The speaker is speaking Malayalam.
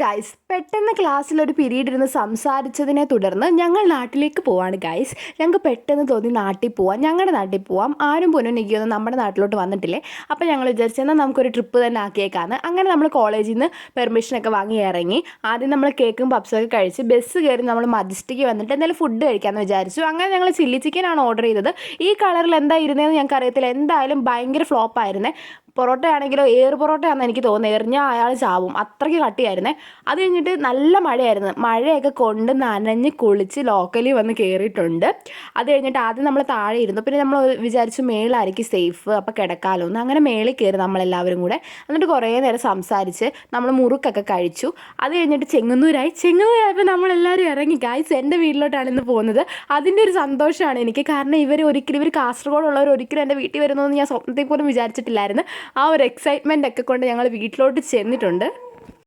ഗൈസ്, പെട്ടെന്ന് ക്ലാസ്സിലൊരു പീരീഡ് ഇരുന്ന് സംസാരിച്ചതിനെ തുടർന്ന് ഞങ്ങൾ നാട്ടിലേക്ക് പോവാണ് ഗൈസ്. ഞങ്ങൾക്ക് പെട്ടെന്ന് തോന്നി നാട്ടിൽ പോവാം, ഞങ്ങളുടെ നാട്ടിൽ പോവാം. ആരും പൊന്നുനിക്കൊന്നും നമ്മുടെ നാട്ടിലോട്ട് വന്നിട്ടില്ലേ. അപ്പോൾ ഞങ്ങൾ വിചാരിച്ചെന്നാൽ നമുക്കൊരു ട്രിപ്പ് തന്നെ ആക്കിയേക്കാന്ന്. അങ്ങനെ നമ്മൾ കോളേജിൽ നിന്ന് പെർമിഷനൊക്കെ വാങ്ങി ഇറങ്ങി. ആദ്യം നമ്മൾ കേക്കും പപ്സൊക്കെ കഴിച്ച് ബസ് കയറി നമ്മൾ മജസ്റ്റിക്ക് വന്നിട്ട് എന്തെങ്കിലും ഫുഡ് കഴിക്കാമെന്ന് വിചാരിച്ചു. അങ്ങനെ ഞങ്ങൾ ചില്ലി ചിക്കനാണ് ഓർഡർ ചെയ്തത്. ഈ കളറിൽ എന്താ ഇരുന്നതെന്ന് ഞങ്ങൾക്ക് അറിയത്തില്ല. എന്തായാലും ഭയങ്കര ഫ്ലോപ്പായിരുന്നേ. പൊറോട്ട ആണെങ്കിലോ ഏറ് പൊറോട്ടയാണെന്ന് എനിക്ക് തോന്നുന്നത്. എറിഞ്ഞാൽ അയാൾ ചാവും, അത്രയ്ക്ക് കട്ടിയായിരുന്നേ. അത് കഴിഞ്ഞിട്ട് നല്ല മഴയായിരുന്നു. മഴയൊക്കെ കൊണ്ട് നനഞ്ഞ് കുളിച്ച് ലോക്കലിൽ വന്ന് കയറിയിട്ടുണ്ട്. അത് കഴിഞ്ഞിട്ട് ആദ്യം നമ്മൾ താഴെ ഇരുന്നു. പിന്നെ നമ്മൾ വിചാരിച്ചു മേളായിരിക്കും സേഫ്, അപ്പോൾ കിടക്കാമല്ലോ എന്ന്. അങ്ങനെ മേളിൽ കയറി നമ്മളെല്ലാവരും കൂടെ. എന്നിട്ട് കുറേ നേരം സംസാരിച്ച് നമ്മൾ മുറുക്കൊക്കെ കഴിച്ചു. അത് കഴിഞ്ഞിട്ട് ചെങ്ങന്നൂരായപ്പോൾ നമ്മളെല്ലാവരും ഇറങ്ങി. ഗായ്സ്, എൻ്റെ വീട്ടിലോട്ടാണ് ഇന്ന് പോകുന്നത്. അതിൻ്റെ ഒരു സന്തോഷമാണ് എനിക്ക്. കാരണം ഇവർ കാസർഗോഡുള്ളവർ ഒരിക്കലും എൻ്റെ വീട്ടിൽ വരുന്നതെന്ന് ഞാൻ സ്വപ്നത്തിൽ പോലും വിചാരിച്ചിട്ടില്ലായിരുന്നു. ആ ഒരു എക്സൈറ്റ്മെൻ്റ് ഒക്കെ കൊണ്ട് ഞങ്ങൾ വീട്ടിലോട്ട് ചെന്നിട്ടുണ്ട്.